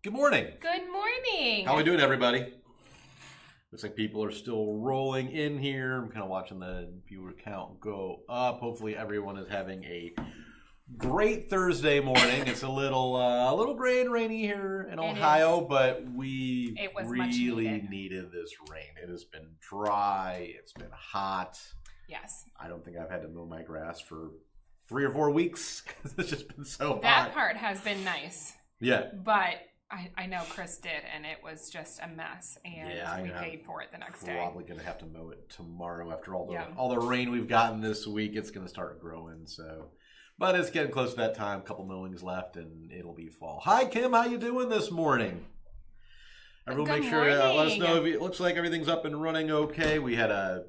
Good morning. Good morning. How are we doing, everybody? Looks like people are still rolling in here. I'm kind of watching the viewer count go up. Hopefully everyone is having a great Thursday morning. It's a little gray and rainy here in Ohio, but we really needed this rain. It has been dry. It's been hot. Yes. I don't think I've had to mow my grass for 3 or 4 weeks because it's just been so hot. That part has been nice. Yeah. But I know Chris did, and it was just a mess, and we paid for it the next day. Probably going to have to mow it tomorrow after all the rain we've gotten this week. It's going to start growing, so. But it's getting close to that time. A couple mowings left, and it'll be fall. Hi, Kim. How you doing this morning? Everyone, make sure let us know if it looks like everything's up and running okay. We had the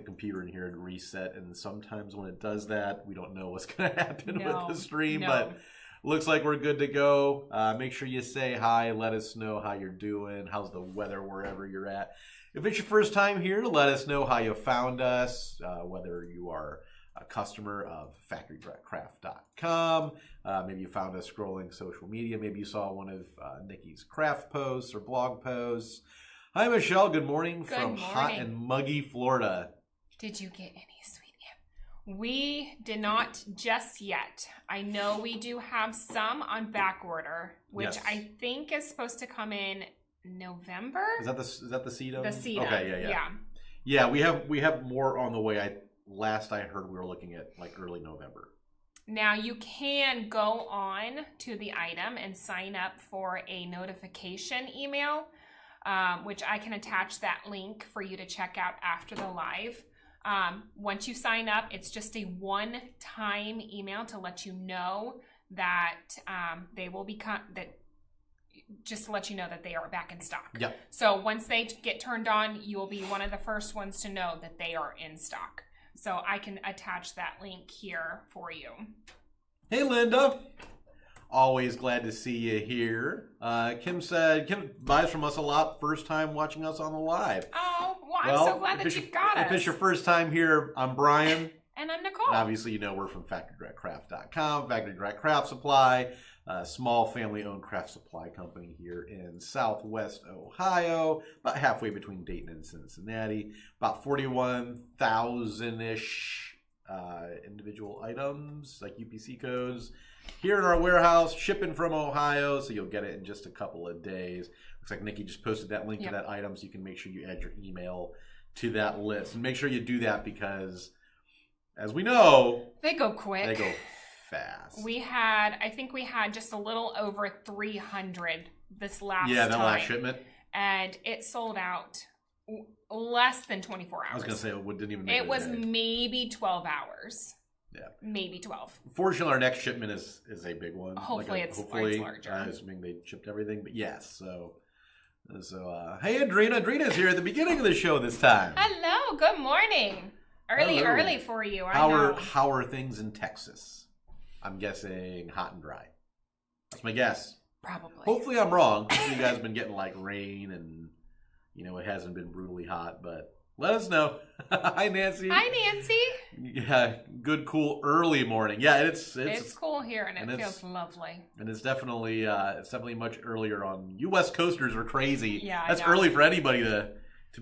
computer in here and reset, and sometimes when it does that, we don't know what's going to happen with the stream, but. Looks like we're good to go. Make sure you say hi. Let us know how you're doing. How's the weather wherever you're at. If it's your first time here, let us know how you found us, whether you are a customer of FactoryCraft.com. Maybe you found us scrolling social media. Maybe you saw one of Nikki's craft posts or blog posts. Hi, Michelle. Good morning from hot and muggy Florida. Did you get any sweet? We did not just yet. I know we do have some on back order, which I think is supposed to come in November. Is that the sedum? The sedum. Okay, yeah. We have more on the way. Last I heard, we were looking at like early November. Now you can go on to the item and sign up for a notification email, which I can attach that link for you to check out after the live. Once you sign up, it's just a one-time email to let you know that they will be just to let you know that they are back in stock. Yep. So once they get turned on, you will be one of the first ones to know that they are in stock. So I can attach that link here for you. Hey, Linda. Always glad to see you here. Kim said, Kim buys from us a lot, first time watching us on the live. Oh, well, I'm so glad that you've got us. If it's your first time here, I'm Brian. And I'm Nichole. And obviously, you know we're from FactoryCraft.com, Factory Direct Craft Supply, a small family-owned craft supply company here in Southwest Ohio, about halfway between Dayton and Cincinnati, about 41,000-ish individual items, like UPC codes. Here in our warehouse, shipping from Ohio, so you'll get it in just a couple of days. Looks like Nikki just posted that link to that item, so you can make sure you add your email to that list. And make sure you do that because, as we know, they go quick. They go fast. I think we had just a little over 300 this last time. Yeah, that last shipment. And it sold out less than 24 hours. I was going to say, it didn't even make it was maybe 12 hours. Yeah. Maybe 12. Fortunately, our next shipment is a big one. Hopefully it's larger. Assuming they shipped everything, but yes. So hey, Adrena. Adrena's here at the beginning of the show this time. Hello. Good morning. Early for you. How are things in Texas? I'm guessing hot and dry. That's my guess. Probably. Hopefully I'm wrong. You guys have been getting like rain and, it hasn't been brutally hot, but let us know. Hi, Nancy. Hi, Nancy. Yeah, good, cool, early morning. Yeah, it's cool here, and it feels lovely. And it's definitely much earlier on. You West Coasters are crazy. Yeah, that's early for anybody to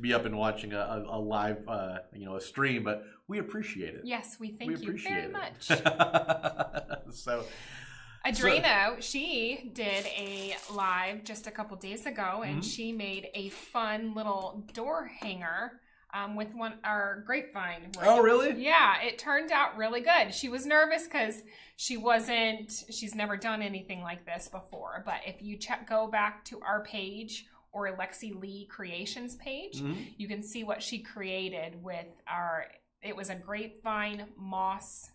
be up and watching a live, a stream. But we appreciate it. Yes, we thank you very much. So. Adrena, she did a live just a couple days ago, and she made a fun little door hanger with our grapevine. Oh, really? Yeah, it turned out really good. She was nervous because she's never done anything like this before. But if you go back to our page or Lexi Lee Creations page, you can see what she created with it was a grapevine moss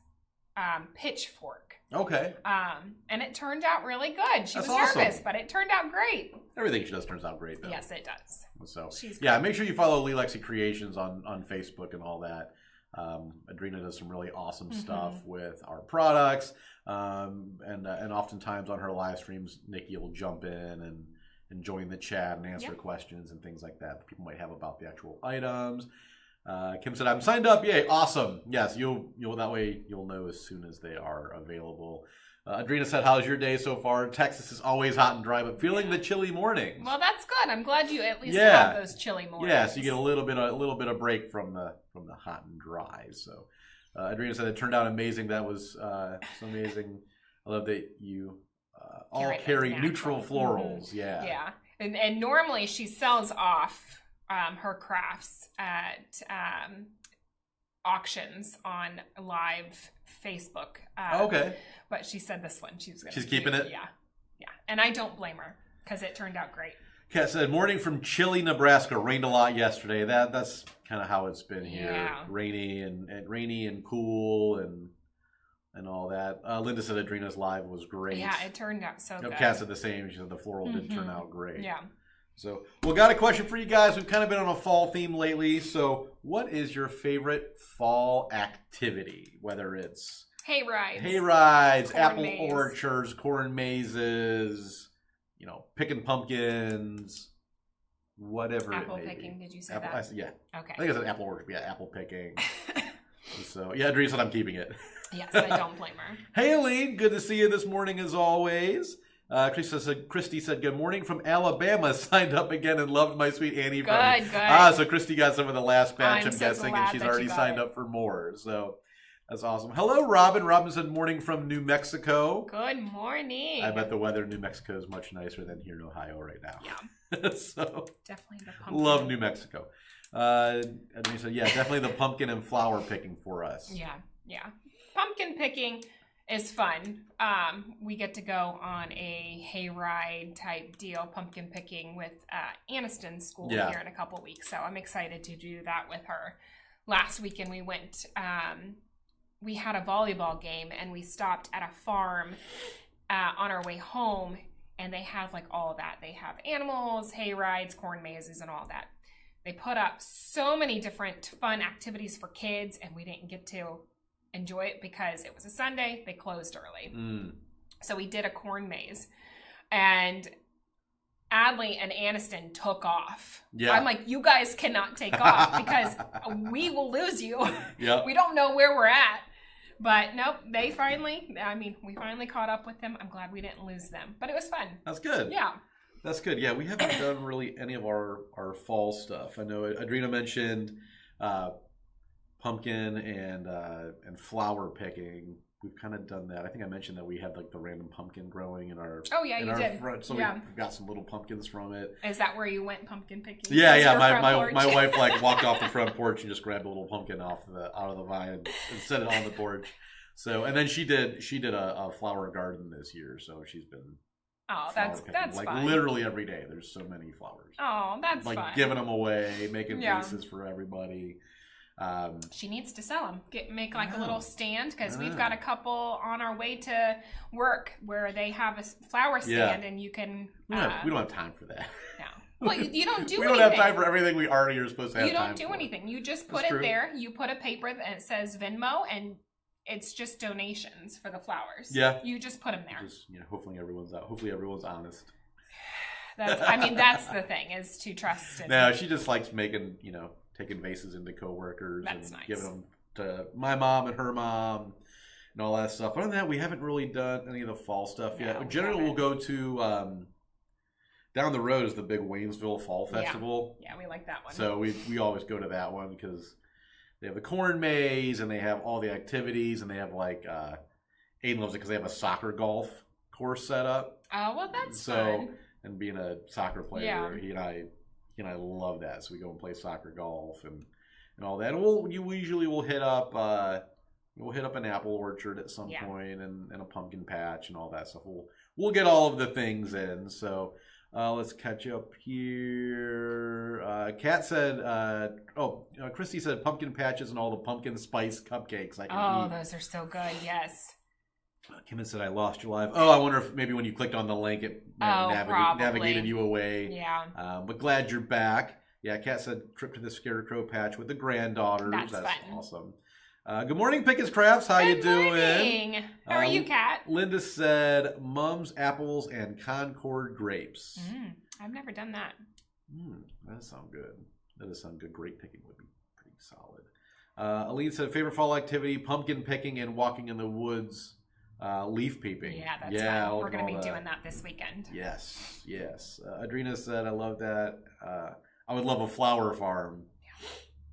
pitchfork. Okay. And it turned out really good. She was awesome. nervous, but it turned out great. Everything she does turns out great, though. Yes, it does. So, make sure you follow Lee Lexi Creations on Facebook and all that. Adrena does some really awesome stuff with our products. And oftentimes on her live streams, Nikki will jump in and join the chat and answer questions and things like that people might have about the actual items. Kim said, "I'm signed up. Yay, awesome. Yes, you'll that way you'll know as soon as they are available." Adrena said, how's your day so far? Texas is always hot and dry, but feeling the chilly mornings. Well, that's good. I'm glad you at least have those chilly mornings. Yeah, so you get a little bit of break from the hot and dry. So Adrena said it turned out amazing. That was so amazing. I love that you all carry neutral florals. Mm-hmm. Yeah. And normally she sells off her crafts at auctions on live Facebook. Okay. But she said this one she's keeping it. Yeah. And I don't blame her because it turned out great. Kat said, morning from chilly Nebraska. Rained a lot yesterday. That's kind of how it's been here. Yeah. Rainy and cool and all that. Linda said Adrena's live was great. Yeah, it turned out so good. Kat said the same. She said the floral did turn out great. Yeah. So, got a question for you guys. We've kind of been on a fall theme lately. So, what is your favorite fall activity? Whether it's hay rides, apple orchards, corn mazes, picking pumpkins, whatever apple it may picking, be. Did you say that? Yeah. Okay. I think I said apple orchard. Yeah, apple picking. So, Adrienne said I'm keeping it. Yes, I don't blame her. Hey, Aline. Good to see you this morning as always. Christy said, good morning from Alabama. Signed up again and loved my sweet Annie. Good. So Christy got some of the last batch, I'm guessing, and she's already signed up for more. So that's awesome. Hello, Robin. Robin said, morning from New Mexico. Good morning. I bet the weather in New Mexico is much nicer than here in Ohio right now. Yeah. So definitely the pumpkin. Love New Mexico. Adrienne said, definitely the pumpkin and flower picking for us. Yeah. Pumpkin picking is fun. We get to go on a hayride type deal, pumpkin picking with Anniston School here in a couple weeks. So I'm excited to do that with her. Last weekend we went, we had a volleyball game and we stopped at a farm on our way home, and they have like all of that. They have animals, hay rides, corn mazes, and all that. They put up so many different fun activities for kids, and we didn't get to enjoy it because it was a Sunday. They closed early. So we did a corn maze, and Adley and Anniston took off. Yeah. I'm like, you guys cannot take off because we will lose you. Yeah. We don't know where we're at. But nope, we finally caught up with them. I'm glad we didn't lose them, but it was fun. That's good. Yeah. That's good. Yeah, we haven't done really any of our fall stuff. I know Adrena mentioned pumpkin and flower picking. We've kind of done that. I think I mentioned that we had like the random pumpkin growing in our did. front, so we got some little pumpkins from it. Is that where you went pumpkin picking? Yeah. My wife like walked off the front porch and just grabbed a little pumpkin out of the vine and set it on the porch. So and then she did a flower garden this year, so she's been that's like fun. Literally every day. There's so many flowers. Oh, that's like fun. Giving them away, making vases for everybody. She needs to sell them. Make like a little stand, because we've got a couple on our way to work where they have a flower stand, and you can. We don't have time for that. No. Well, you don't do. We don't have time for everything we already are supposed to have. You don't do anything. You just put it there. You put a paper that says Venmo, and it's just donations for the flowers. Yeah. You just put them there. Hopefully everyone's out. Hopefully everyone's honest. That's the thing, is to trust. No, she just likes making, taking vases into coworkers and giving them to my mom and her mom and all that stuff. Other than that, we haven't really done any of the fall stuff yet. Generally, we'll go to down the road is the big Waynesville Fall Festival. Yeah, we like that one. So we always go to that one because they have the corn maze and they have all the activities, and they have like Aiden loves it because they have a soccer golf course set up. Oh, well, that's fun. And being a soccer player, he and I love that. So we go and play soccer golf and all that. And we usually will hit up an apple orchard at some point and a pumpkin patch and all that stuff. We'll get all of the things in. So let's catch up here. Kat said, Christy said pumpkin patches and all the pumpkin spice cupcakes I can eat. Oh, those are so good. Yes. Kim said, I lost your live. Oh, I wonder if maybe when you clicked on the link, it navigated you away. Yeah. But glad you're back. Yeah, Kat said, trip to the Scarecrow Patch with the granddaughters. That's fun. Awesome. Good morning, Pickens Crafts. How you doing? Morning. How are you, Kat? Linda said, Mum's apples and Concord grapes. I've never done that. That does sound good. Grape picking would be pretty solid. Aline said, favorite fall activity, pumpkin picking and walking in the woods. Leaf peeping. Yeah, that's fun. We're going to be doing that this weekend. Yes. Adrena said, I love that. I would love a flower farm.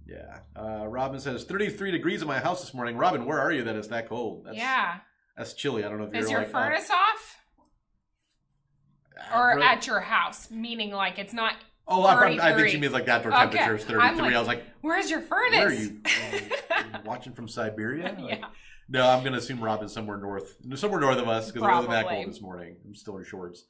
Yeah. Robin says, 33 degrees in my house this morning. Robin, where are you that it's that cold? That's chilly. I don't know if you're Is your furnace off? Or at your house? Meaning like it's not... Oh, I think she means like the outdoor temperature is 33. I was like, where's your furnace? Where are you? Watching from Siberia? Like, no, I'm going to assume Robin's somewhere north of us because it wasn't that cold this morning. I'm still in shorts.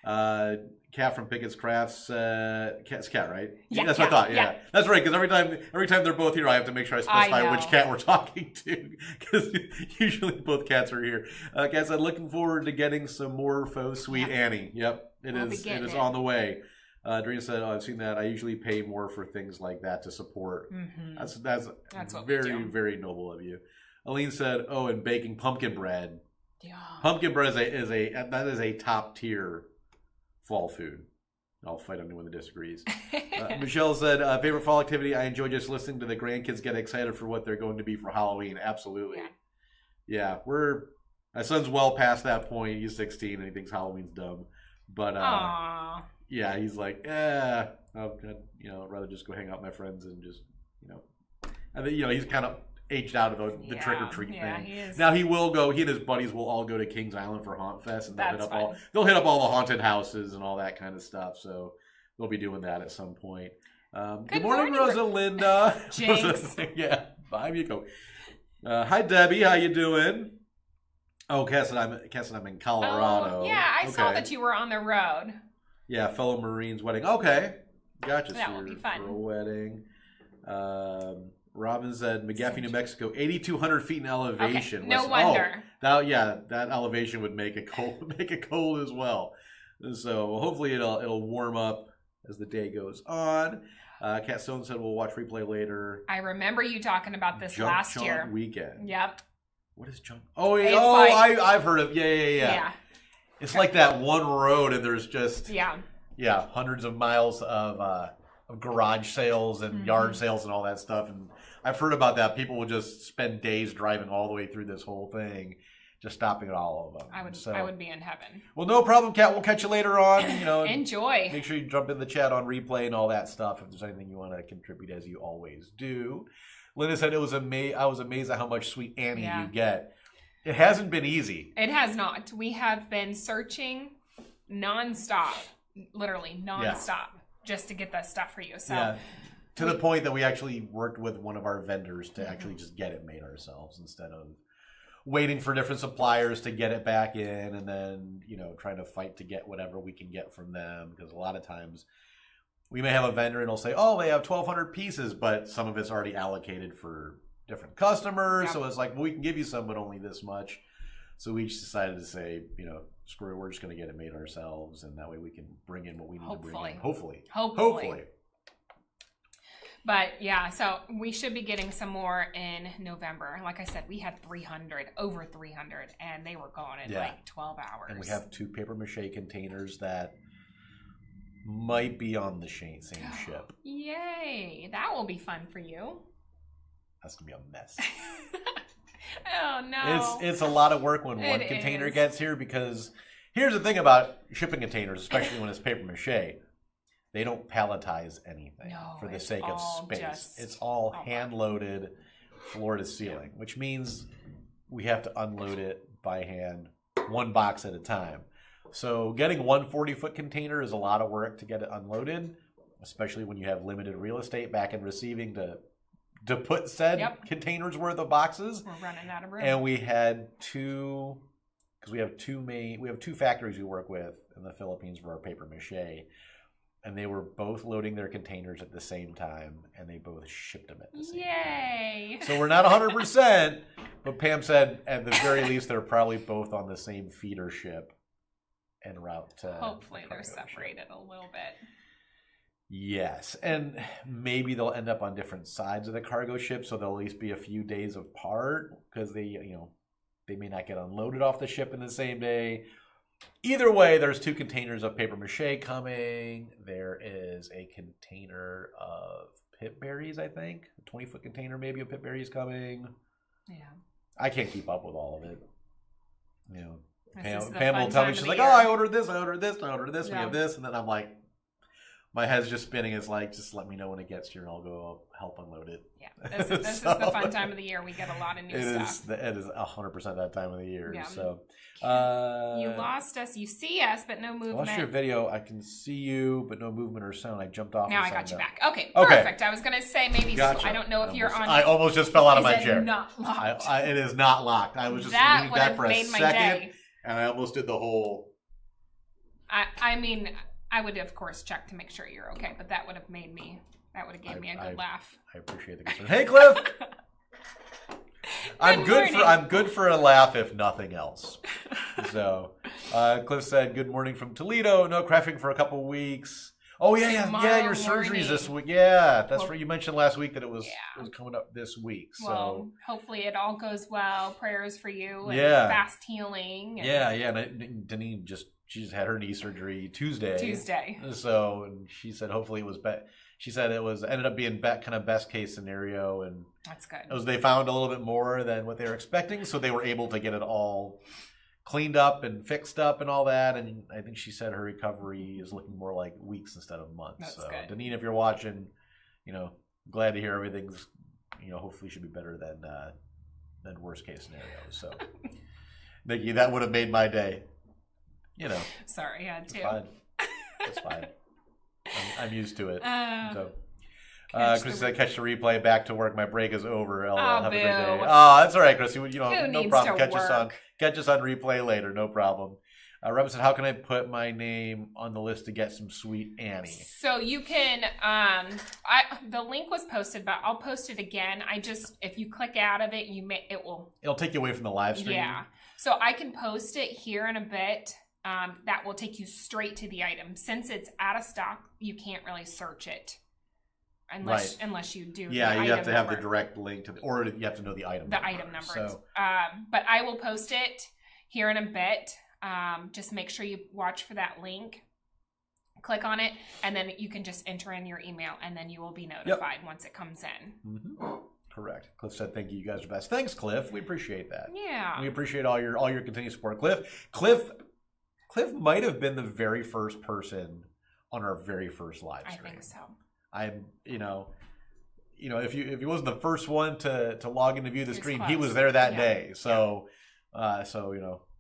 Cat from Pickett's Crafts. Cat's cat, right? Yeah, that's what I thought. Yeah, that's right. Because every time they're both here, I have to make sure I specify which cat we're talking to. Because usually both cats are here. Cat said, looking forward to getting some more faux sweet Annie. Yep, it is on the way. Adriana said, I've seen that. I usually pay more for things like that to support. Mm-hmm. That's very, very noble of you. Aline said, and baking pumpkin bread. Yeah. Pumpkin bread is a top tier fall food. I'll fight anyone that disagrees. Michelle said, favorite fall activity. I enjoy just listening to the grandkids get excited for what they're going to be for Halloween. Absolutely. Yeah, my son's well past that point. He's 16 and he thinks Halloween's dumb. But yeah, he's like, I'd rather just go hang out with my friends and just, I think, he's kind of aged out of the trick or treat thing. He is. Now he and his buddies will all go to Kings Island for Haunt Fest, and they'll hit up all the haunted houses and all that kind of stuff. So they'll be doing that at some point. Good morning, Rosalinda. Jinx. Yeah, bye, Miko. Hi, Debbie. How you doing? Oh, Cass and I'm in Colorado. Oh, yeah, I saw that you were on the road. Yeah, fellow Marines wedding. Okay, gotcha. That will be fun. For a wedding. Robin said, McGaffey, New Mexico, 8,200 feet in elevation. Okay, no wonder. That elevation would make it cold as well. So hopefully it'll warm up as the day goes on. Cat Stone said we'll watch replay later. I remember you talking about this last year. Weekend. Yep. What is jump? I've heard of. Yeah. It's like that one road, and there's just hundreds of miles of garage sales and yard sales and all that stuff. And I've heard about that. People will just spend days driving all the way through this whole thing, just stopping at all of them. I would be in heaven. Well, no problem, Kat. We'll catch you later on. Enjoy. Make sure you jump in the chat on replay and all that stuff if there's anything you want to contribute, as you always do. Linda said I was amazed at how much sweet Annie you get. It hasn't been easy. It has not. We have been searching nonstop, literally nonstop, just to get that stuff for you. So to the point that we actually worked with one of our vendors to actually just get it made ourselves instead of waiting for different suppliers to get it back in and then, trying to fight to get whatever we can get from them. Because a lot of times we may have a vendor and they'll say, they have 1,200 pieces, but some of it's already allocated for different customers. So it's like, we can give you some, but only this much. So we just decided to say, screw it, we're just going to get it made ourselves. And that way we can bring in what we need to bring in. Hopefully. But so we should be getting some more in November. Like I said, we had over 300, and they were gone in like 12 hours. And we have 2 paper mache containers that might be on the same ship. Yay! That will be fun for you. That's gonna be a mess. Oh no! It's a lot of work when one container gets here, because here's the thing about shipping containers, especially when it's paper mache. They don't palletize anything for the sake of space. It's all hand-loaded floor to ceiling, which means we have to unload it by hand, one box at a time. So getting one 40-foot container is a lot of work to get it unloaded, especially when you have limited real estate back in receiving to put said containers worth of boxes. We're running out of room. And we had because we have two factories we work with in the Philippines for our paper mache. And they were both loading their containers at the same time, and they both shipped them at the same time. So we're not 100%, but Pam said at the very least they're probably both on the same feeder ship en route to... Hopefully they're separated a little bit. Yes, and maybe they'll end up on different sides of the cargo ship, so they'll at least be a few days apart, because they may not get unloaded off the ship in the same day. Either way, there's 2 containers of paper mache coming. There is a container of pip berries, I think. A 20-foot container maybe of pip berries coming. Yeah. I can't keep up with all of it. you know, This Pam will tell me, she's like, oh, I ordered this, I ordered this, I ordered this, we have this. And then I'm like, my head's just spinning. It's like, just let me know when it gets here and I'll go help unload it. Yeah, this is the fun time of the year. We get a lot of new stuff. It is 100% that time of the year. Yeah. So, you lost us. You see us, but no movement. I lost your video. I can see you, but no movement or sound. I jumped off. Now I got you back. Okay, perfect. I was going to say maybe. Gotcha. I don't know if you're on. I almost just fell out of my chair. Not locked? It is not locked. I was just leaning back for a second, and I almost did the whole. I mean, I would of course check to make sure you're okay, but that would have made me. That would have gave me a good laugh. I appreciate the concern. Hey, Cliff. I'm good for a laugh, if nothing else. So, Cliff said, "Good morning from Toledo. No crafting for a couple weeks." Oh yeah. Your surgery's this week. Yeah, that's what you mentioned last week that it was coming up this week. So well, hopefully it all goes well. Prayers for you and fast healing. And And Deneen she just had her knee surgery Tuesday. So and she said hopefully it was She said it ended up being kind of best case scenario, and that's good. They found a little bit more than what they were expecting, so they were able to get it all cleaned up and fixed up and all that. And I think she said her recovery is looking more like weeks instead of months. That's so, good. Deneen, if you're watching, glad to hear everything's, hopefully should be better than worst case scenario. So, Nikki, that would have made my day. Sorry, I had to. It's fine. It's fine. I'm used to it. Chris said, catch the replay. Back to work. My break is over. Have a great day. Oh, that's all right, Chris. No problem. Catch us on replay later. No problem. Rebbe said, how can I put my name on the list to get some sweet Annie? So you can, the link was posted, but I'll post it again. If you click out of it, it'll take you away from the live stream. Yeah. So I can post it here in a bit. That will take you straight to the item. Since it's out of stock, you can't really search it unless you do. Yeah, you have to have the direct link to or you have to know the item number. Item number. So, but I will post it here in a bit. Just make sure you watch for that link. Click on it, and then you can just enter in your email, and then you will be notified once it comes in. Mm-hmm. Correct. Cliff said, "Thank you. You guys are best." Thanks, Cliff. We appreciate that. Yeah. We appreciate all your continued support, Cliff. Cliff might have been the very first person on our very first live stream. I think so. If he wasn't the first one to log in to view the stream, he was there that day. So, a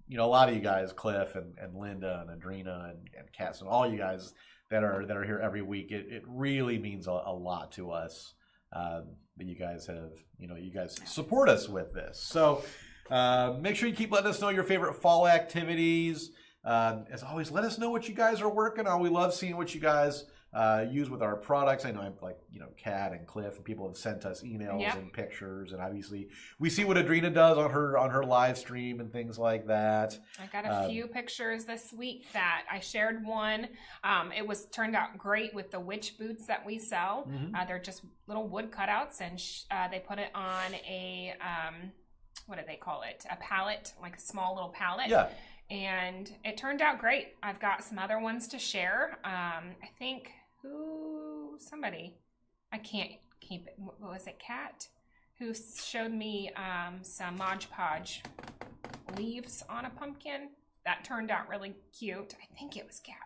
lot of you guys, Cliff and Linda and Adrena and Cass and all you guys that are here every week, it really means a lot to us that you guys have, you guys support us with this. So, make sure you keep letting us know your favorite fall activities. As always, let us know what you guys are working on. We love seeing what you guys use with our products. I know I'm Kat and Cliff and people have sent us emails and pictures, and obviously we see what Adrena does on her live stream and things like that. I got a few pictures this week that I shared one. It turned out great with the witch boots that we sell. Mm-hmm. They're just little wood cutouts, and they put it on a what do they call it? A pallet, like a small little pallet. Yeah. And it turned out great. I've got some other ones to share. I think somebody, I can't keep it. What was it? Kat, who showed me some Mod Podge leaves on a pumpkin. That turned out really cute. I think it was Kat.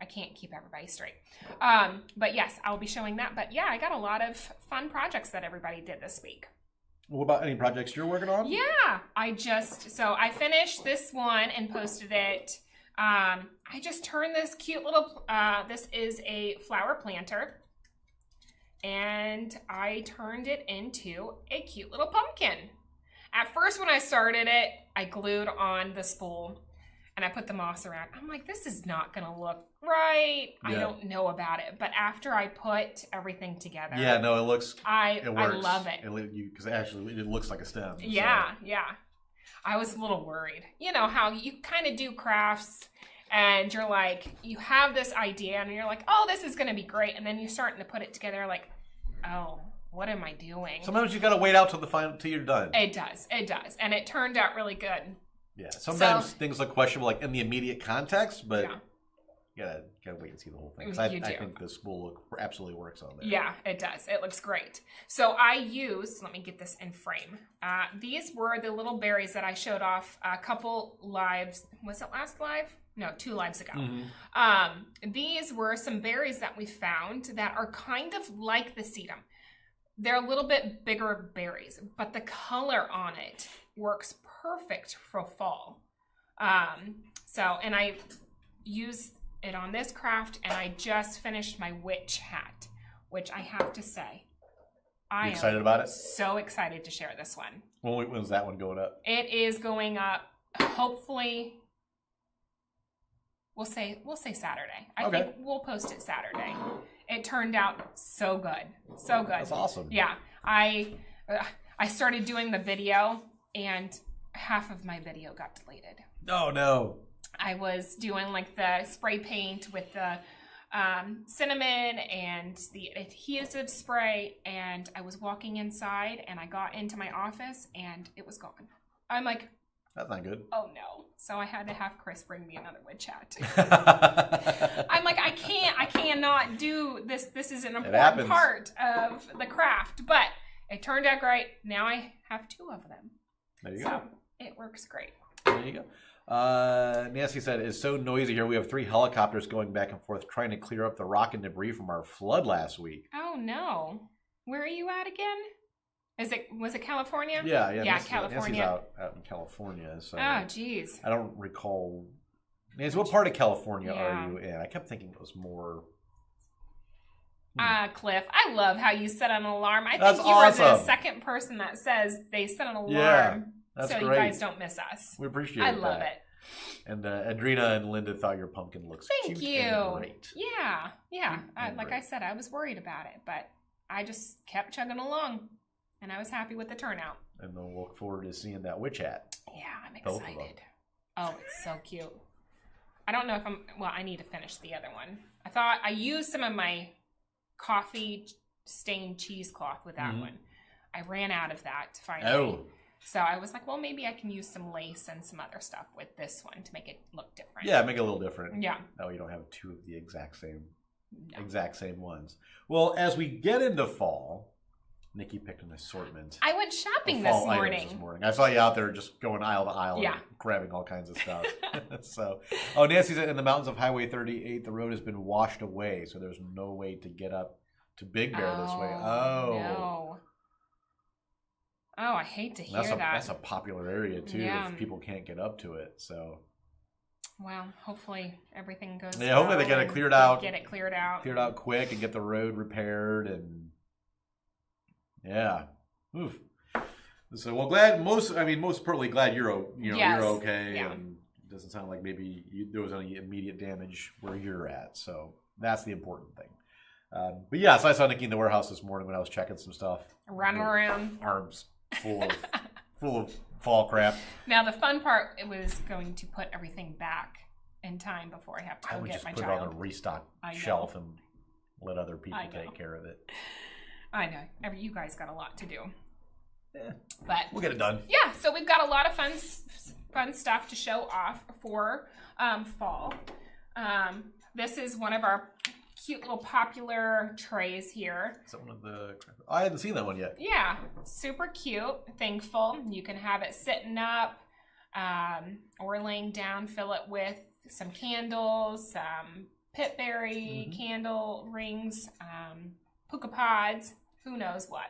I can't keep everybody straight. But yes, I'll be showing that. But yeah, I got a lot of fun projects that everybody did this week. What about any projects you're working on? Yeah, I finished this one and posted it. I just turned this cute little, this is a flower planter, and I turned it into a cute little pumpkin. At first when I started it, I glued on the spool and I put the moss around. I'm like, this is not gonna look right. Yeah. I don't know about it. But after I put everything together. Yeah, no, it works. I love it. Because actually it looks like a stem. Yeah, so. Yeah. I was a little worried. You know how you kind of do crafts and you're like, you have this idea and you're like, oh, this is gonna be great. And then you're starting to put it together like, oh, what am I doing? Sometimes you gotta wait out till you're done. It does. And it turned out really good. Yeah, sometimes things look questionable, like in the immediate context, but gotta wait and see the whole thing. 'Cause I think the spool look absolutely works on there. Yeah, it does. It looks great. So I used, let me get this in frame. These were the little berries that I showed off a couple lives. Was it last live? No, 2 lives ago. These were some berries that we found that are kind of like the sedum. They're a little bit bigger berries, but the color on it works perfect for fall. And I used it on this craft, and I just finished my witch hat, which I have to say, You excited about it? So excited to share this one. When's that one going up? It is going up, hopefully, we'll say Saturday. I think we'll post it Saturday. It turned out so good. So good. That's awesome. Yeah. I started doing the video, and half of my video got deleted. Oh, no. I was doing like the spray paint with the cinnamon and the adhesive spray, and I was walking inside, and I got into my office, and it was gone. I'm like, that's not good. Oh no. So I had to have Chris bring me another witch hat. I'm like, I cannot do this. This is an important part of the craft, but it turned out great. Now I have 2 of them. There you go. It works great. There you go. Nancy said, it's so noisy here. We have 3 helicopters going back and forth trying to clear up the rock and debris from our flood last week. Oh no. Where are you at again? Was it California? Yeah, California. Nancy's out in California. So oh, geez. I don't recall. Nancy, what part of California are you in? I kept thinking it was more. Cliff, I love how you set an alarm. I That's think you awesome. are the second person that says they set an alarm. Yeah, that's so great. You guys don't miss us. We appreciate it. I love it. And Adrena and Linda thought your pumpkin looks cute and great. Yeah. Like I said, I was worried about it, but I just kept chugging along, and I was happy with the turnout. And we'll look forward to seeing that witch hat. Yeah, I'm excited. Oh, it's so cute. I don't know if I need to finish the other one. I thought I used some of my coffee stained cheesecloth with that one. I ran out of that finally. Oh. So I was like, well, maybe I can use some lace and some other stuff with this one to make it look different. Yeah, make it a little different. Yeah. That way you don't have 2 of the exact same ones. Well, as we get into fall, Nikki picked an assortment. I went shopping this morning. I saw you out there just going aisle to aisle and grabbing all kinds of stuff. Nancy said, in the mountains of Highway 38, the road has been washed away, so there's no way to get up to Big Bear this way. Oh. No. Oh, I hate to hear that. That's a popular area, too, if people can't get up to it. So. Well, hopefully everything goes well. Hopefully they get it cleared out. Get it cleared out. Cleared out quick and get the road repaired and... Yeah. Oof. So, well, most importantly, glad you're okay. Yeah. And it doesn't sound like maybe there was any immediate damage where you're at. So that's the important thing. But yeah, so I saw Nikki in the warehouse this morning when I was checking some stuff. Running around. Arms full of fall crap. Now, the fun part, it was going to put everything back in time before I have to go get my child. I would just put it on a restock shelf and let other people take care of it. I know. You guys got a lot to do. Yeah. But we'll get it done. Yeah, so we've got a lot of fun stuff to show off for fall. This is one of our cute little popular trays here. Is that one of the... I hadn't seen that one yet. Yeah, super cute. Thankful. You can have it sitting up or laying down. Fill it with some candles, some pitberry candle rings, puka pods, who knows what.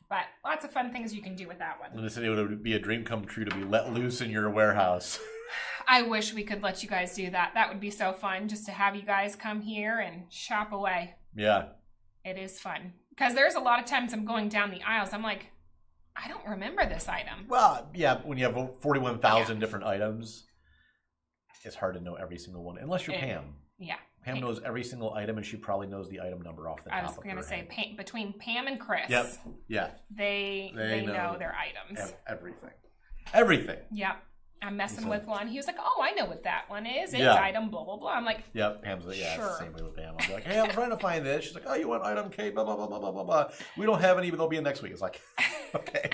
But lots of fun things you can do with that one. And they said it would be a dream come true to be let loose in your warehouse. I wish we could let you guys do that. That would be so fun, just to have you guys come here and shop away. Yeah. It is fun. Because there's a lot of times I'm going down the aisles, I'm like, I don't remember this item. Well, yeah, when you have 41,000 different items, it's hard to know every single one, unless you're Pam. Yeah. Pam knows every single item, and she probably knoes the item number off the top of her head. I was going to say, between Pam and Chris, yeah, they know their items. Everything. Yep. I'm messing with one. He was like, oh, I know what that one is. It's item blah, blah, blah. I'm like, Pam's sure. It's the same way with Pam. I'll be like, hey, I'm trying to find this. She's like, oh, you want item K, blah, blah, blah, blah, blah, blah. We don't have any, but they'll be in next week. It's like, okay.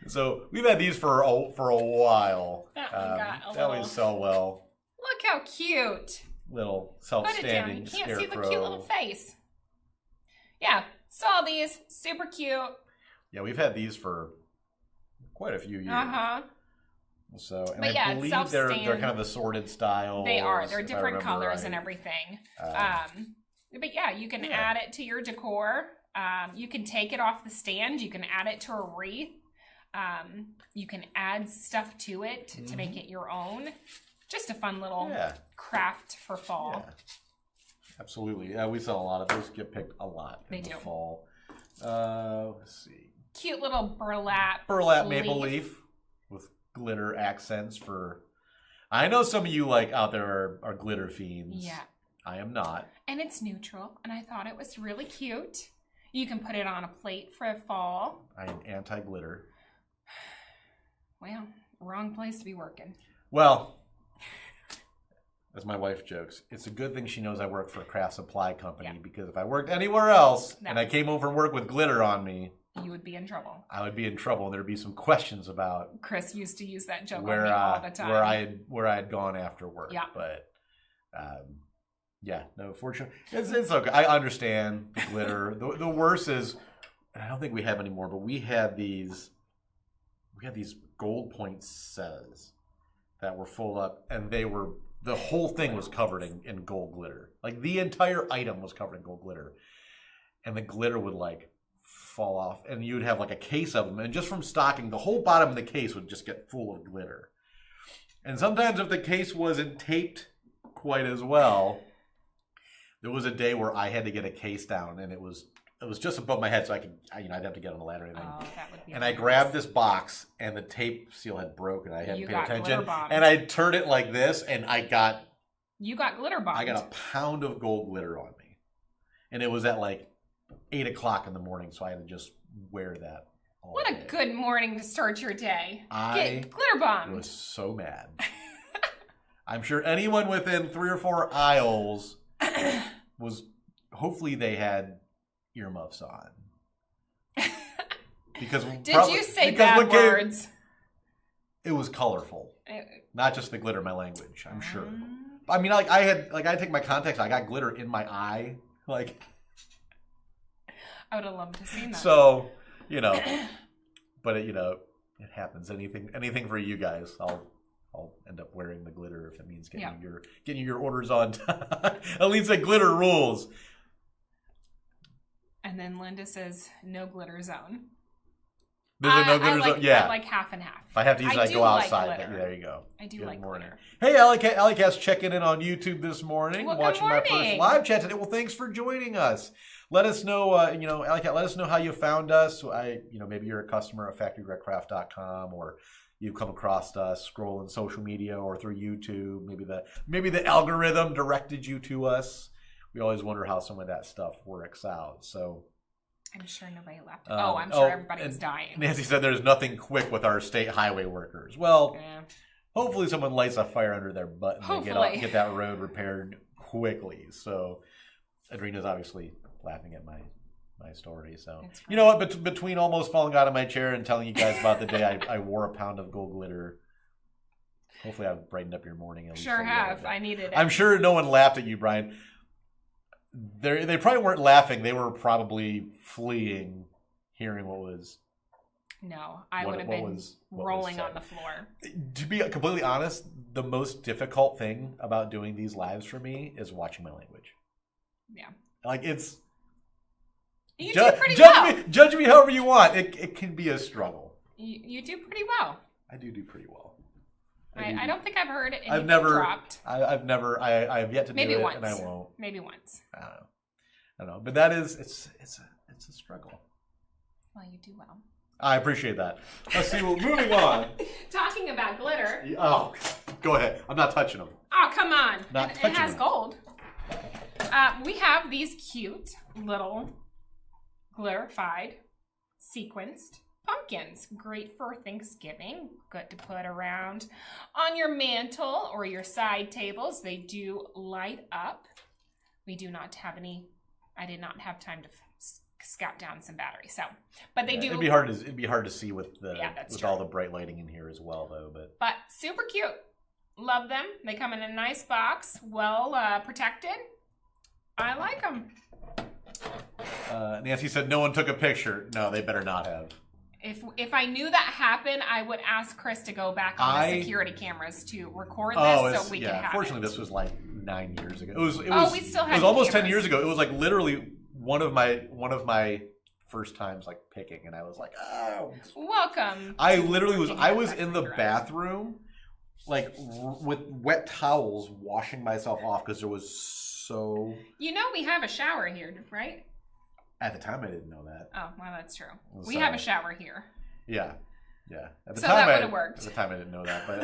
So we've had these for a while. That one got a little... They always sell well. how cute. Little Put it down. self-standing You can't scarecrow. see the cute little face. Yeah, saw these. Super cute. Yeah, we've had these for quite a few years. Uh-huh. So, and But yeah, I it's believe they're self-stand. kind of assorted styles. They are. They're if I different remember colors right. and everything. But yeah, you can Yeah. add it to your decor. You can take it off the stand. You can add it to a wreath. You can add stuff to it to make it your own. Just a fun little craft for fall. Yeah. Absolutely. Yeah, we sell a lot of those. Get picked a lot in the fall. Let's see. Cute little burlap maple leaf with glitter accents for. I know some of you out there are glitter fiends. Yeah. I am not. And it's neutral, and I thought it was really cute. You can put it on a plate for fall. I am anti-glitter. Well, wrong place to be working. Well, as my wife jokes, it's a good thing she knows I work for a craft supply company because if I worked anywhere else and I came home from work with glitter on me, you would be in trouble. I would be in trouble. There'd be some questions about Chris used to use that joke on me all the time. where I had gone after work. Yeah. But no, fortunately, it's okay. I understand the glitter. the worst is, and I don't think we have anymore, but we had these gold poinsettias that were full up, and the whole thing was covered in gold glitter. Like the entire item was covered in gold glitter, and the glitter would fall off, and you'd have a case of them, and just from stocking, the whole bottom of the case would just get full of glitter. And sometimes if the case wasn't taped quite as well, there was a day where I had to get a case down, and it was just above my head, so I'd have to get on a ladder and everything. Oh, that would be and I grabbed this box, and the tape seal had broken. I hadn't paid attention, glitter bombed. and I turned it like this, and you got glitter bombed. I got a pound of gold glitter on me, and it was at 8 o'clock in the morning, so I had to just wear that all What day. a good morning to start your day. I Get glitter bombed. was so mad. I'm sure anyone within 3 or 4 aisles hopefully they had earmuffs on. Because Did you say bad words? It was colorful. Not just the glitter, my language, I'm sure. I mean, I take my contacts, I got glitter in my eye. I would have loved to see that. So, but it happens. Anything for you guys. I'll end up wearing the glitter if it means getting your orders on time. At least that glitter rules. And then Linda says, no glitter zone. There's a no glitter zone? Yeah. I like half and half. If I have to use it, I go outside. There you go. I do like glitter. Hey, Alleycast checking in on YouTube this morning. Well, watching my first live chat today. Well, thanks for joining us. Let us know, Alleycat, let us know how you found us. Maybe you're a customer at factoryrecraft.com, or you've come across us scrolling social media or through YouTube. Maybe the algorithm directed you to us. We always wonder how some of that stuff works out. So I'm sure nobody left. I'm sure everybody was dying. Nancy said there's nothing quick with our state highway workers. Well, hopefully someone lights a fire under their butt and they get that road repaired quickly. So Adrina's obviously laughing at my story. So you know what? Between almost falling out of my chair and telling you guys about the day I wore a pound of gold glitter, hopefully I've brightened up your morning. At least sure have. I needed it. I'm sure no one laughed at you, Brian. They probably weren't laughing. They were probably fleeing, hearing what was. No, I would have been rolling on the floor. To be completely honest, the most difficult thing about doing these lives for me is watching my language. Yeah. It's. You do pretty well. Judge me however you want. It can be a struggle. You do pretty well. I do pretty well. I don't think I've heard it. I've never dropped. I have yet to Maybe do it, once. and I won't. Maybe once. I don't know. But that is it's a struggle. Well, you do well. I appreciate that. Let's see. Well, moving on. Talking about glitter. Oh, go ahead. I'm not touching them. Oh, come on. Not it touching has them. gold. We have these cute little glitterified sequenced pumpkins. Great for Thanksgiving. Good to put around on your mantle or your side tables. They do light up. We do not have any. I did not have time to scout down some batteries. So, but they do. It'd be hard to see with all the bright lighting in here as well, though. But super cute. Love them. They come in a nice box, well protected. I like them. Nancy said no one took a picture. No, they better not have. If I knew that happened, I would ask Chris to go back on the security cameras to record this so we can have fortunately, it. This was like 9 years ago. We still had It was almost cameras. 10 years ago. It was like literally one of my first times like picking, and I was like, oh. Welcome. I was in the bathroom, like with wet towels, washing myself off because there was so. You know we have a shower here, right? At the time, I didn't know that. Oh, well, that's true. We have a shower here. Yeah. At the so time, that would have worked. At the time, I didn't know that, but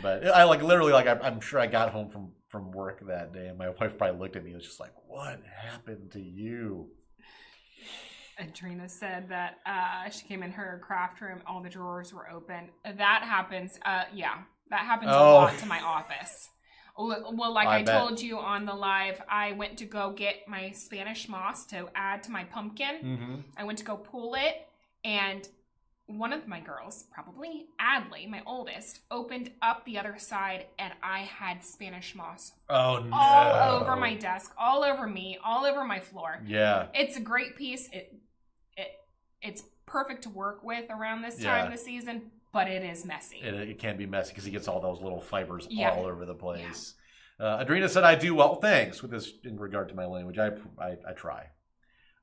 but I like literally like I'm sure I got home from work that day, and my wife probably looked at me and was just like, "What happened to you?" And Trina said that she came in her craft room, all the drawers were open. That happens. That happens a lot to my office. Well, like I told you on the live, I went to go get my Spanish moss to add to my pumpkin. Mm-hmm. I went to go pull it, and one of my girls, probably Adley, my oldest, opened up the other side, and I had Spanish moss all over my desk, all over me, all over my floor. Yeah. It's a great piece. It's perfect to work with around this time of the season. But it is messy. It can be messy because he gets all those little fibers all over the place. Yeah. Adrena said, I do well. Thanks. With this in regard to my language, I try.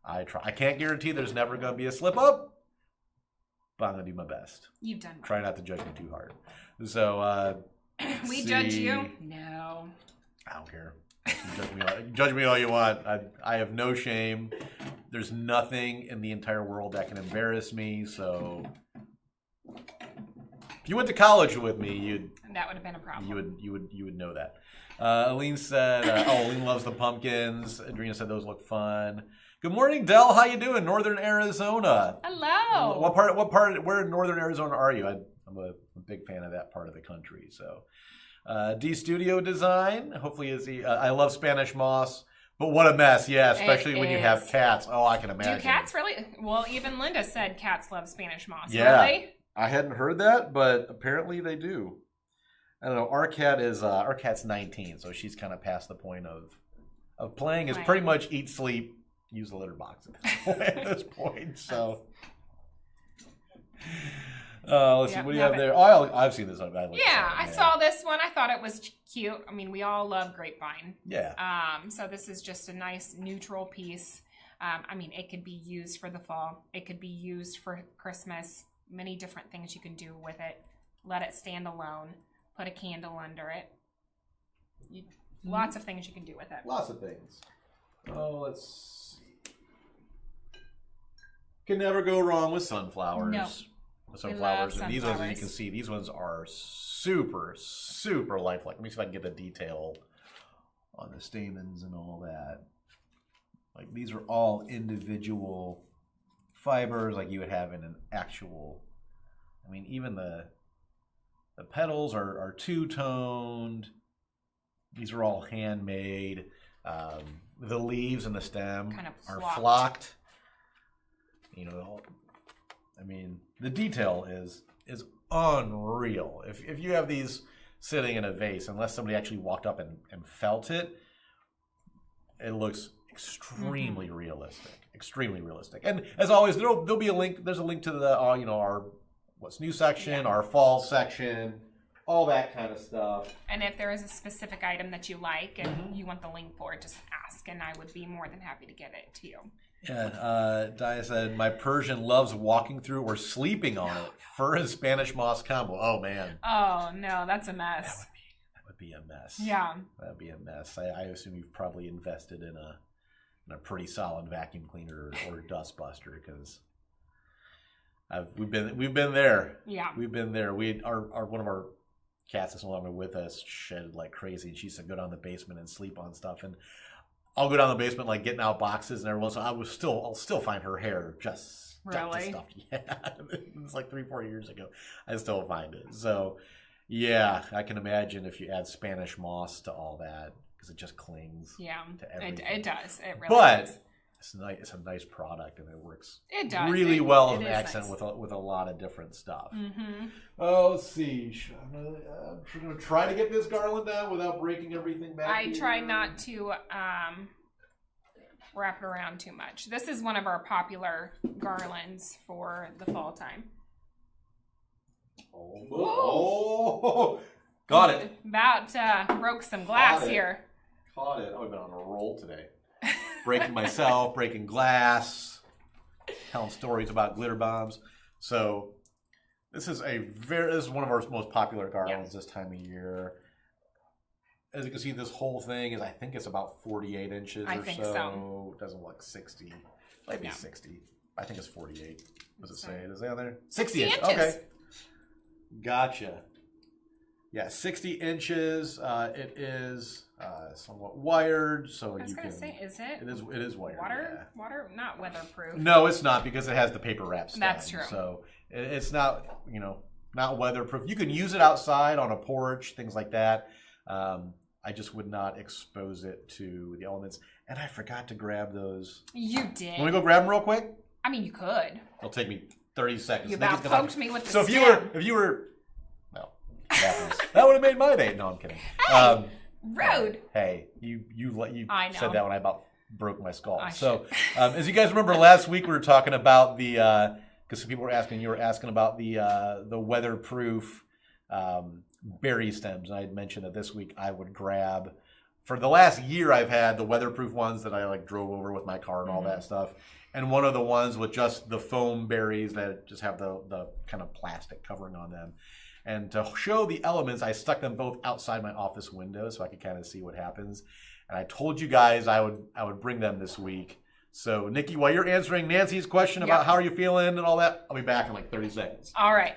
I can't guarantee there's never going to be a slip up, but I'm going to do my best. You've done well. Try not to judge me too hard. So, we judge you? No. I don't care. Judge me all you want. I have no shame. There's nothing in the entire world that can embarrass me, so... If you went to college with me, that would have been a problem. You would know that. Aline said, Aline loves the pumpkins. Adrena said those look fun. Good morning, Del. How you doing? Northern Arizona. Hello. What part? Where in Northern Arizona are you? I'm a big fan of that part of the country. So, D Studio Design. Hopefully, I love Spanish moss. But what a mess, yeah, especially when you have cats. Oh, I can imagine. Do cats really? Well, even Linda said cats love Spanish moss. Yeah. Really? I hadn't heard that, but apparently they do. I don't know. Our cat's 19, so she's kind of past the point of playing. Is pretty much eat, sleep, use the litter box at this point. So, let's see. What do you have there? Oh, I've seen this. I saw this one. I thought it was cute. I mean, we all love grapevine. Yeah. So this is just a nice neutral piece. I mean, it could be used for the fall. It could be used for Christmas. Many different things you can do with it. Let it stand alone. Put a candle under it. Lots of things you can do with it. Lots of things. Oh, let's see. Can never go wrong with sunflowers. No. Sunflowers. And these ones, as you can see, these ones are super, super lifelike. Let me see if I can get the detail on the stamens and all that. Like, these are all individual fibers like you would have in an actual, I mean, even the petals are two-toned. These are all handmade. The leaves and the stem kind of are flocked. You know, I mean, the detail is unreal. If you have these sitting in a vase, unless somebody actually walked up and felt it, it looks extremely realistic. Extremely realistic. And as always, there'll be a link. There's a link to the our what's new section, our fall section, all that kind of stuff. And if there is a specific item that you like and you want the link for it, just ask, and I would be more than happy to get it to you. Yeah, Dia said, my Persian loves walking through or sleeping on it. Fur and Spanish moss combo. Oh, man. Oh, no, that's a mess. That would be a mess. Yeah. That would be a mess. I assume you've probably invested in a pretty solid vacuum cleaner or dust buster, because we've been there. Yeah. We've been there. Our one of our cats that's no longer with us shedded like crazy, and she used to go down the basement and sleep on stuff, and I'll go down the basement like getting out boxes and everyone, so I'll still find her hair just really stuff. Yeah. It's like 3-4 years ago. I still find it. So yeah, I can imagine if you add Spanish moss to all that, because it just clings. Yeah, to everything. it does. It really but does. It's a nice product, and it works really well as an accent nice. with a lot of different stuff. Oh, let's see. I'm going to try to get this garland down without breaking everything back. I try not to wrap it around too much. This is one of our popular garlands for the fall time. Oh. Got it. About broke some glass here. Caught it. I've been on a roll today. Breaking myself, breaking glass, telling stories about glitter bombs. So this is one of our most popular garlands this time of year. As you can see, this whole thing is, I think it's about 48 inches I think so. It doesn't look 60. Might be 60. I think it's 48. What does it say? Is it on there? 60 inches. Okay. Gotcha. Yeah, 60 inches. It is somewhat wired, so you can. Say, is it? It is wired. Water, not weatherproof. No, it's not, because it has the paper wrap stem. That's true. So it's not, not weatherproof. You can use it outside on a porch, things like that. I just would not expose it to the elements. And I forgot to grab those. You did. Want me to go grab them real quick? I mean, you could. It'll take me 30 seconds. You about poked me with the stem. So if you were. That would have made my day. No, I'm kidding. Hey, rude. Hey, you said that when I about broke my skull. As you guys remember, last week we were talking about the because some people were asking, you were asking about the weatherproof berry stems, and I had mentioned that this week I would grab. For the last year, I've had the weatherproof ones that I drove over with my car and all that stuff, and one of the ones with just the foam berries that just have the kind of plastic covering on them. And to show the elements, I stuck them both outside my office window so I could kind of see what happens. And I told you guys I would bring them this week. So, Nikki, while you're answering Nancy's question about how are you feeling and all that, I'll be back in 30 seconds. All right.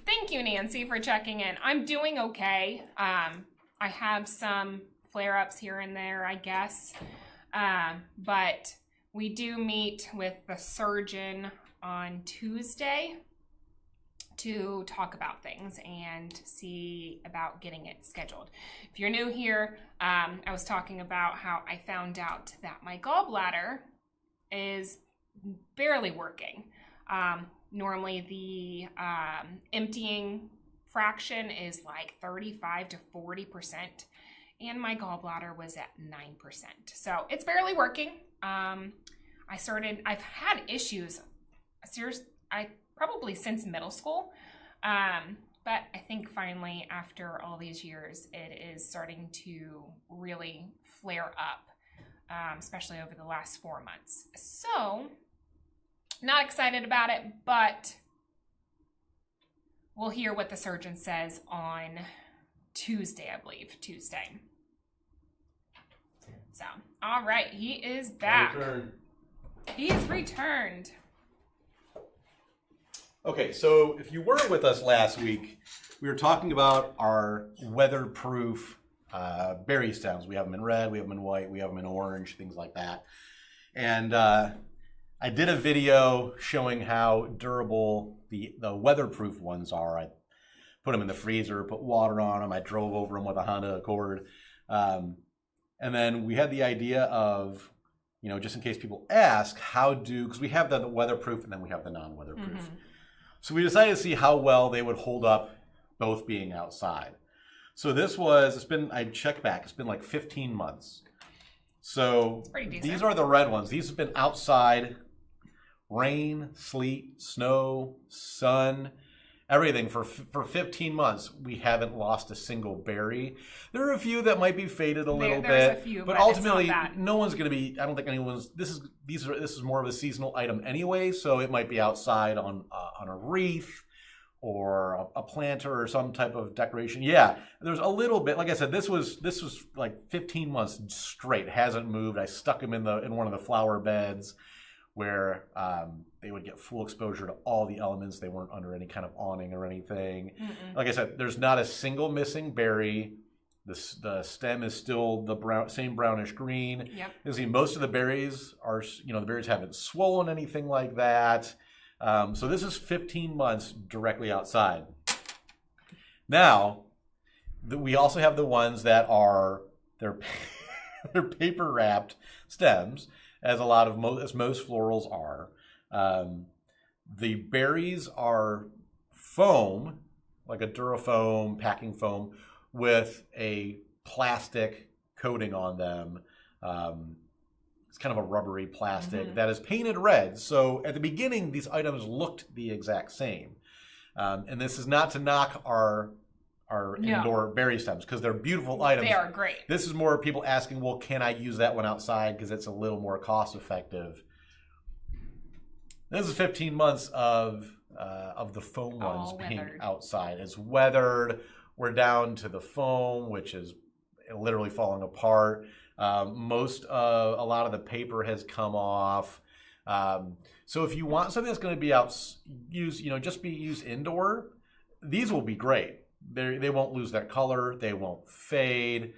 Thank you, Nancy, for checking in. I'm doing okay. I have some flare-ups here and there, I guess. But we do meet with the surgeon on Tuesday to talk about things and see about getting it scheduled. If you're new here, I was talking about how I found out that my gallbladder is barely working. Normally the emptying fraction is 35 to 40%, and my gallbladder was at 9%. So it's barely working. I've had issues, probably since middle school. But I think finally, after all these years, it is starting to really flare up, especially over the last 4 months. So, not excited about it, but we'll hear what the surgeon says on Tuesday, I believe. Tuesday. So, all right, he is back. He's returned. Okay, so if you weren't with us last week, we were talking about our weatherproof berry stems. We have them in red, we have them in white, we have them in orange, things like that. And I did a video showing how durable the weatherproof ones are. I put them in the freezer, put water on them. I drove over them with a Honda Accord. And then we had the idea of, just in case people ask, because we have the weatherproof and then we have the non-weatherproof. Mm-hmm. So we decided to see how well they would hold up both being outside. So I checked back, it's been 15 months. So these are the red ones. These have been outside, rain, sleet, snow, sun, everything for 15 months. We haven't lost a single berry. There are a few that might be faded a little bit. There's a few, but ultimately, no one's going to be, I don't think anyone's, this is more of a seasonal item anyway, so it might be outside on a wreath or a planter or some type of decoration. Yeah, there's a little bit. Like I said, this was 15 months straight. Hasn't moved. I stuck them in one of the flower beds where they would get full exposure to all the elements. They weren't under any kind of awning or anything. Mm-mm. Like I said, there's not a single missing berry. The stem is still the same brownish green. Yep. You see, most of the berries are, the berries haven't swollen, anything like that. So this is 15 months directly outside. Now, we also have the ones that are they're paper wrapped stems, as most florals are. The berries are foam, like a Durafoam packing foam, with a plastic coating on them. It's kind of a rubbery plastic that is painted red. So at the beginning, these items looked the exact same. And this is not to knock our indoor berry stems, because they're beautiful items. They are great. This is more people asking, well, can I use that one outside because it's a little more cost effective? This is 15 months of the foam ones being outside. It's weathered. We're down to the foam, which is literally falling apart. A lot of the paper has come off. So if you want something that's going to be just be used indoor, these will be great. They won't lose their color. They won't fade,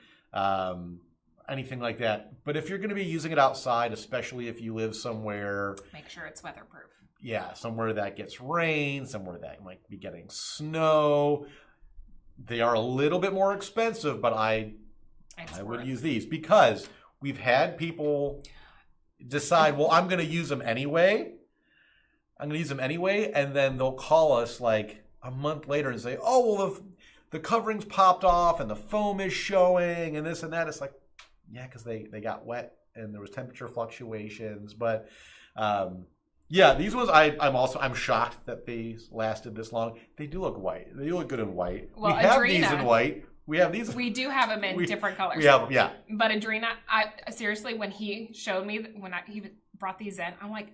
anything like that. But if you're going to be using it outside, especially if you live somewhere, make sure it's weatherproof. Yeah, somewhere that gets rain, somewhere that might be getting snow. They are a little bit more expensive, but I would use these, because we've had people decide, well, I'm going to use them anyway. And then they'll call us like a month later and say, oh, well, the coverings popped off and the foam is showing and this and that. It's like, yeah, because they got wet and there was temperature fluctuations. But yeah, these ones, I'm shocked that these lasted this long. They do look white. They do look good in white. Well, we have these in white. We have these. We do have them in different colors. We have, yeah. But Adrena, seriously, when he showed me, he brought these in, I'm like,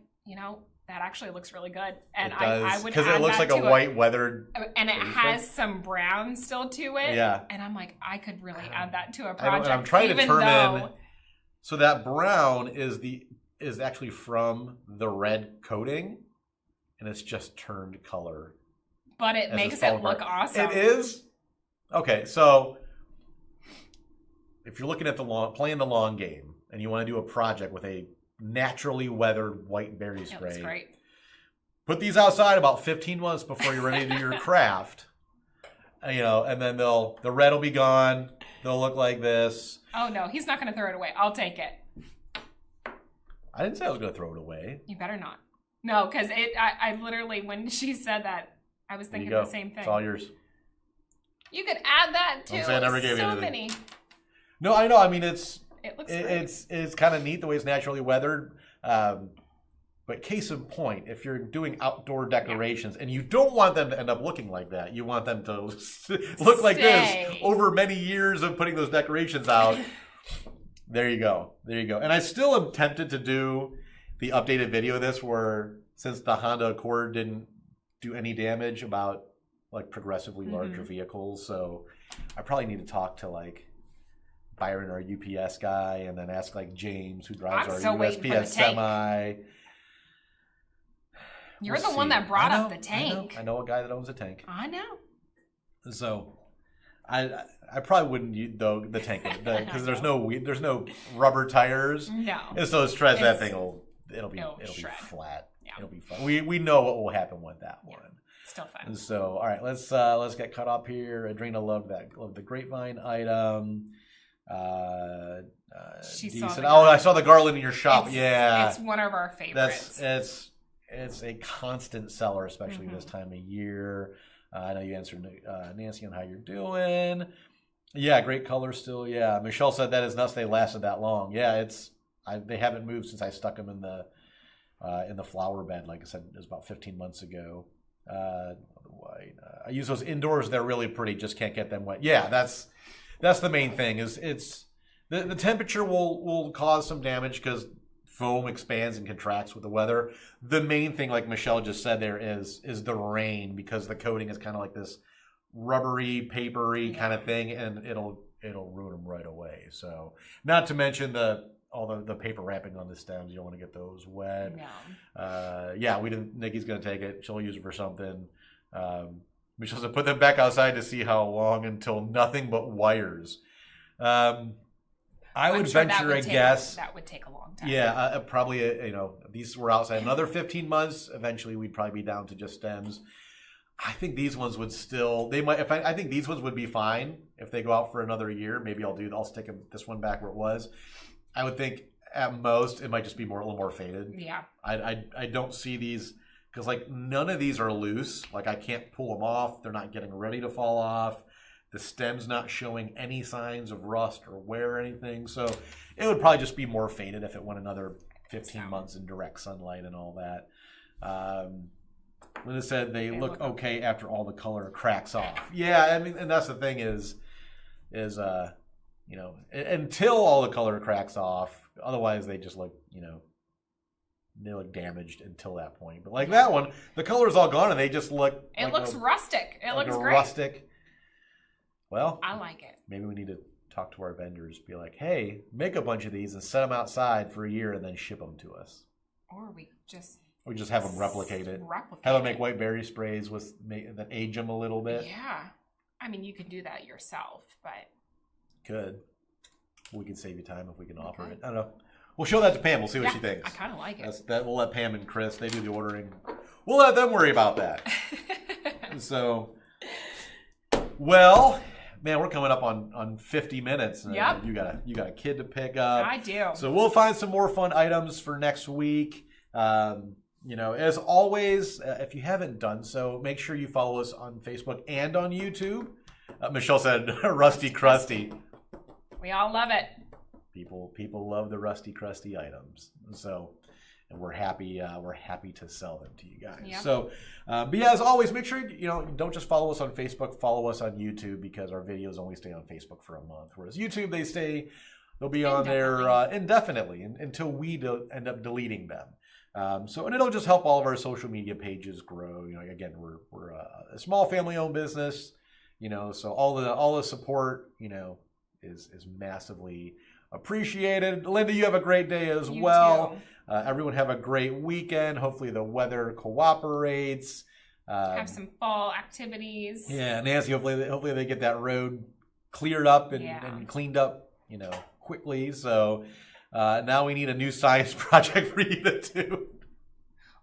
that actually looks really good. And I would, because it looks like a white weathered. And it has some brown still to it. Yeah. And I'm like, I could really add that to a project. I'm trying to determine. So that brown is actually from the red coating, and it's just turned color. But it makes it look awesome. It is? Okay, so if you're looking at playing the long game, and you want to do a project with a naturally weathered white berry spray, looks great. Put these outside about 15 months before you're ready to do your craft. And then the red will be gone. They'll look like this. Oh no, he's not going to throw it away. I'll take it. I didn't say I was going to throw it away. You better not. No, because I literally, when she said that, I was thinking the same thing. It's all yours. You could add that too. I never gave you anything. Many. No, I know. I mean, it looks great. It's kind of neat the way it's naturally weathered. But case in point, if you're doing outdoor decorations and you don't want them to end up looking like that, you want them to look like this over many years of putting those decorations out. There you go. And I still am tempted to do the updated video of this, where since the Honda Accord didn't do any damage, about like progressively larger vehicles. So I probably need to talk to like Byron, our UPS guy, and then ask like James, who drives our USPS semi. You're the one that brought up the tank. I know a guy that owns a tank. I know. So I probably wouldn't use the tank, because there's no rubber tires. No. And so stress that thing it'll be flat. Yeah. It'll be fun. We know what will happen with that one. Still fun. And so all right, let's get cut up here. Adrena loved the grapevine item. She decent. saw I saw the garland in your shop. It's one of our favorites. It's a constant seller, especially this time of year. I know you answered Nancy on how you're doing. Yeah, great color still. Yeah, Michelle said that is nuts. They lasted that long. Yeah, they haven't moved since I stuck them in the flower bed. Like I said, it was about 15 months ago. White. I use those indoors. They're really pretty. Just can't get them wet. Yeah, that's the main thing. Is the temperature will cause some damage because foam expands and contracts with the weather. The main thing, like Michelle just said, there is the rain, because the coating is kind of like this rubbery, papery kind of thing, and it'll ruin them right away. So, not to mention all the paper wrapping on the stems. You don't want to get those wet. No. Yeah, Nikki's gonna take it. She'll use it for something. Michelle said, put them back outside to see how long until nothing but wires. I would venture a guess that would take a long time. Yeah, probably. These were outside another 15 months. Eventually, we'd probably be down to just stems. I think these ones would still. They might. I think these ones would be fine if they go out for another year. Maybe I'll stick this one back where it was. I would think at most, it might just be a little more faded. Yeah. I don't see these, because like none of these are loose. Like I can't pull them off. They're not getting ready to fall off. The stem's not showing any signs of rust or wear or anything. So it would probably just be more faded if it went another 15 months in direct sunlight and all that. Linda said they look okay after all the color cracks off. Yeah, I mean, and that's the thing is you know, until all the color cracks off, otherwise they just look, you know, they look damaged until that point. But like that one, the color's all gone and they just look. It looks rustic. It looks great. Rustic. Well, I like it. Maybe we need to talk to our vendors, be like, hey, make a bunch of these and set them outside for a year and then ship them to us. Or we just have them replicate it. Have them make white berry sprays that age them a little bit. Yeah. I mean, you could do that yourself, but. Could. We could save you time if we can offer it. I don't know. We'll show that to Pam. We'll see what she thinks. I kind of like it. We'll let Pam and Chris, they do the ordering. We'll let them worry about that. So, well, man, we're coming up on 50 minutes. Yep. You got a kid to pick up. I do. So we'll find some more fun items for next week. You know, as always, if you haven't done so, make sure you follow us on Facebook and on YouTube. Michelle said, "Rusty Crusty." We all love it. People love the rusty crusty items, and we're happy to sell them to you guys. Yep. So, but yeah, as always, make sure don't just follow us on Facebook, follow us on YouTube, because our videos only stay on Facebook for a month, whereas YouTube they'll be on there indefinitely until we end up deleting them. And it'll just help all of our social media pages grow. You know, again, we're a small family-owned business. You know, so all the support, you know, is massively appreciated. Linda, you have a great day as well. Everyone have a great weekend. Hopefully the weather cooperates. Have some fall activities. Yeah, Nancy, hopefully they get that road cleared up and cleaned up, you know, quickly. So now we need a new science project for you to do.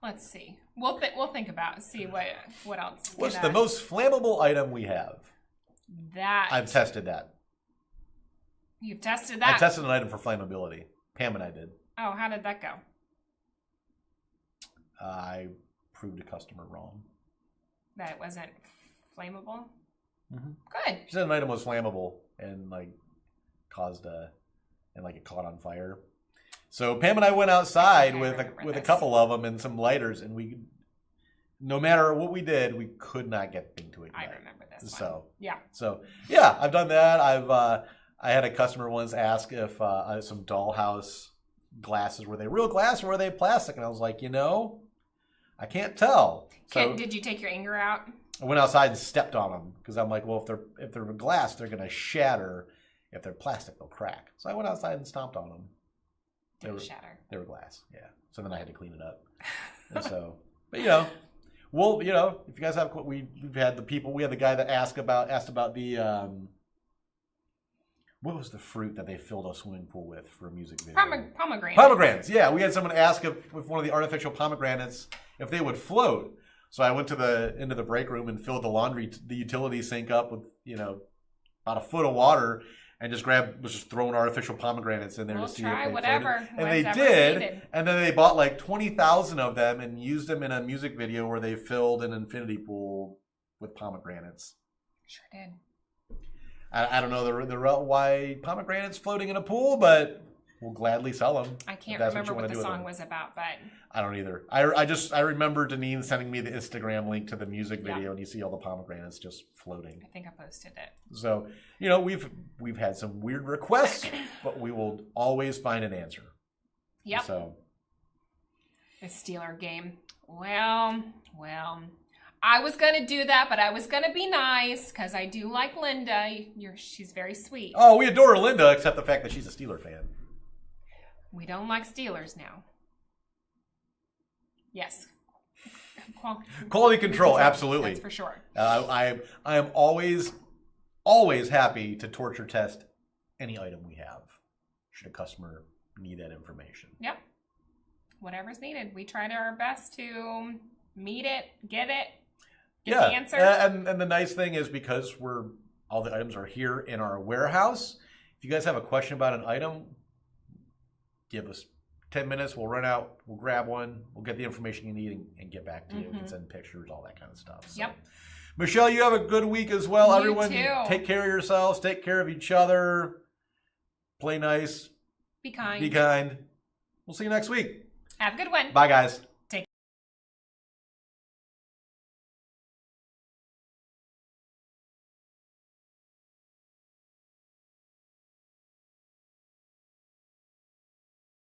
Let's see. We'll think about see what else. What's the most flammable item we have? I've tested that. You've tested that? I tested an item for flammability. Pam and I did. Oh, how did that go? I proved a customer wrong. That it wasn't flammable? Mm-hmm. Good. She said an item was flammable and it caught on fire. So Pam and I went outside with a couple of them and some lighters, and no matter what we did, we could not get the thing to ignite. I remember this one. So yeah, I've done that. I had a customer once ask if some dollhouse glasses, were they real glass or were they plastic? And I was like, I can't tell. So did you take your anger out? I went outside and stepped on them because I'm like, well, if they're glass, they're going to shatter. If they're plastic, they'll crack. So I went outside and stomped on them. They were shatter. They were glass, yeah. So then I had to clean it up. And so, but well, if you guys have, we've had the guy that asked about the what was the fruit that they filled a swimming pool with for a music video? Pomegranates. Yeah, we had someone ask if one of the artificial pomegranates if they would float. So I went into the break room and filled the utility sink up with about a foot of water, and was just throwing artificial pomegranates in there to see if they whatever. And they did. Needed. And then they bought like 20,000 of them and used them in a music video where they filled an infinity pool with pomegranates. Sure did. I don't know the why pomegranates floating in a pool, but we'll gladly sell them. I can't remember what the song was about, but I don't either. I remember Deneen sending me the Instagram link to the music video, and you see all the pomegranates just floating. I think I posted it. So we've had some weird requests, but we will always find an answer. Yep. So the Steeler game. Well. I was going to do that, but I was going to be nice because I do like Linda. She's very sweet. Oh, we adore Linda, except the fact that she's a Steeler fan. We don't like Steelers now. Yes. Quality control, absolutely. That's for sure. I am always happy to torture test any item we have, should a customer need that information. Yep. Whatever's needed. We try our best to meet it, get the answer. And the nice thing is, because all the items are here in our warehouse, if you guys have a question about an item, give us 10 minutes. We'll run out. We'll grab one. We'll get the information you need and get back to you. We can send pictures, all that kind of stuff. So. Yep. Michelle, you have a good week as well. You Everyone, too. take care of yourselves. Take care of each other. Play nice. Be kind. Be kind. We'll see you next week. Have a good one. Bye, guys.